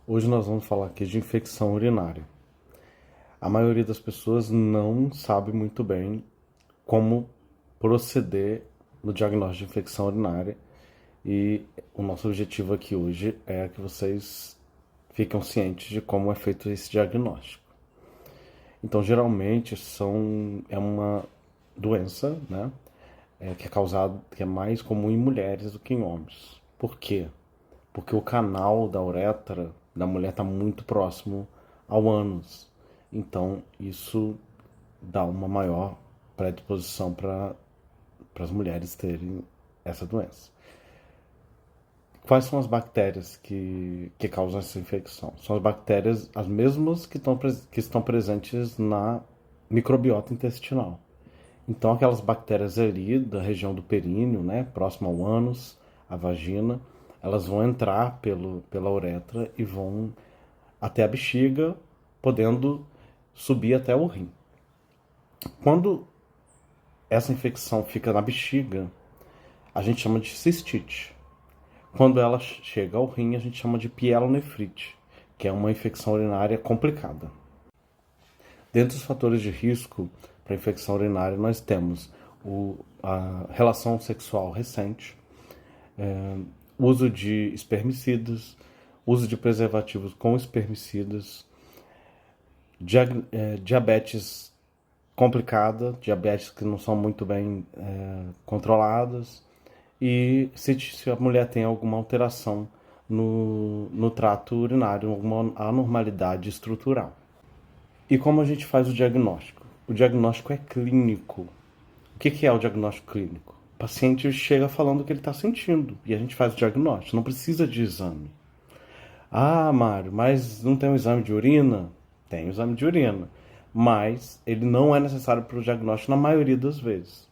Hoje nós vamos falar aqui de infecção urinária. A maioria das pessoas não sabe muito bem como proceder no diagnóstico de infecção urinária e o nosso objetivo aqui hoje é que vocês fiquem cientes de como é feito esse diagnóstico. Então, geralmente é uma doença, né, que é mais comum em mulheres do que em homens. Por quê? Porque o canal da uretra da mulher está muito próximo ao ânus. Então, isso dá uma maior predisposição para as mulheres terem essa doença. Quais são as bactérias que causam essa infecção? São as bactérias as mesmas que estão presentes na microbiota intestinal. Então, aquelas bactérias ali da região do períneo, né, próximo ao ânus, à vagina, elas vão entrar pela uretra e vão até a bexiga, podendo subir até o rim. Quando essa infecção fica na bexiga, a gente chama de cistite. Quando ela chega ao rim, a gente chama de pielonefrite, que é uma infecção urinária complicada. Dentre os fatores de risco para infecção urinária, nós temos a relação sexual recente, uso de espermicidas, uso de preservativos com espermicidas, diabetes complicada, diabetes que não são muito bem controladas, e se a mulher tem alguma alteração no trato urinário, alguma anormalidade estrutural. E como a gente faz o diagnóstico? O diagnóstico é clínico. O que é o diagnóstico clínico? O paciente chega falando o que ele está sentindo e a gente faz o diagnóstico. Não precisa de exame. Ah, Mário, mas não tem um exame de urina? Tem um exame de urina, mas ele não é necessário para o diagnóstico na maioria das vezes.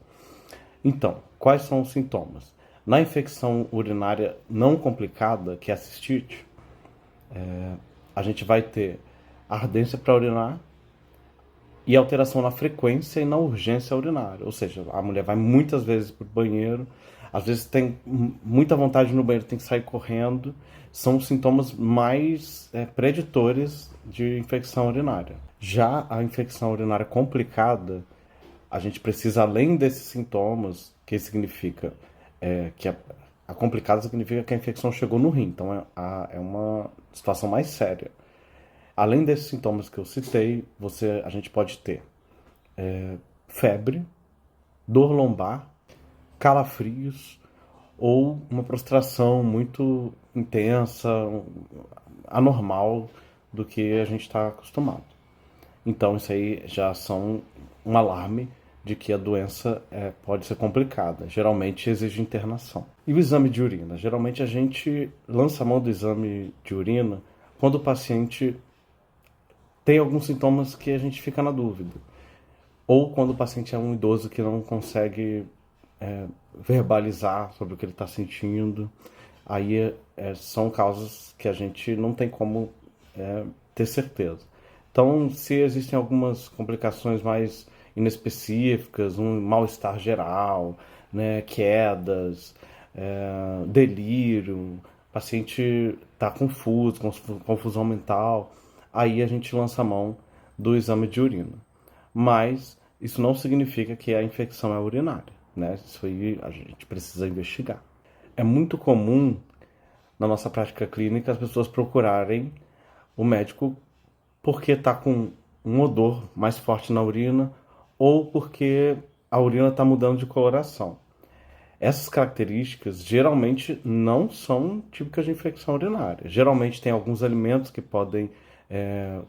Então, quais são os sintomas? Na infecção urinária não complicada, que é a cistite, a gente vai ter ardência para urinar e alteração na frequência e na urgência urinária. Ou seja, a mulher vai muitas vezes para o banheiro, às vezes tem muita vontade no banheiro, tem que sair correndo. São os sintomas mais preditores de infecção urinária. Já a infecção urinária complicada, a gente precisa, além desses sintomas, que significa que a complicada significa que a infecção chegou no rim. Então é uma situação mais séria. Além desses sintomas que eu citei, a gente pode ter febre, dor lombar, calafrios ou uma prostração muito intensa, anormal do que a gente está acostumado. Então isso aí já são um alarme de que a doença pode ser complicada. Geralmente exige internação. E o exame de urina? Geralmente a gente lança a mão do exame de urina quando o paciente tem alguns sintomas que a gente fica na dúvida. Ou quando o paciente é um idoso que não consegue verbalizar sobre o que ele está sentindo. Aí são causas que a gente não tem como ter certeza. Então, se existem algumas complicações mais inespecíficas, um mal-estar geral, né, quedas, delírio, o paciente está confuso, confusão mental, aí a gente lança a mão do exame de urina. Mas isso não significa que a infecção é urinária, né? Isso aí a gente precisa investigar. É muito comum na nossa prática clínica as pessoas procurarem o médico porque está com um odor mais forte na urina ou porque a urina está mudando de coloração. Essas características geralmente não são típicas de infecção urinária. Geralmente tem alguns alimentos que podem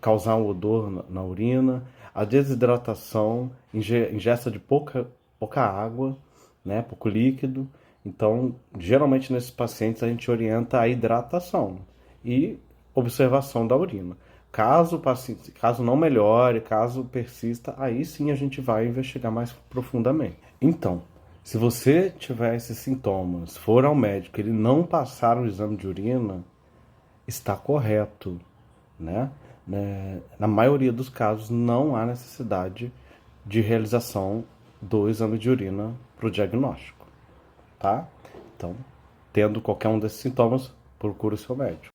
causar um odor na urina, a desidratação, ingesta de pouca água, né, pouco líquido. Então, geralmente nesses pacientes a gente orienta a hidratação e observação da urina. Caso não melhore, caso persista, aí sim a gente vai investigar mais profundamente. Então, se você tiver esses sintomas, for ao médico, ele não passar o exame de urina, está correto, né? Na maioria dos casos, não há necessidade de realização do exame de urina para o diagnóstico, tá? Então, tendo qualquer um desses sintomas, procure o seu médico.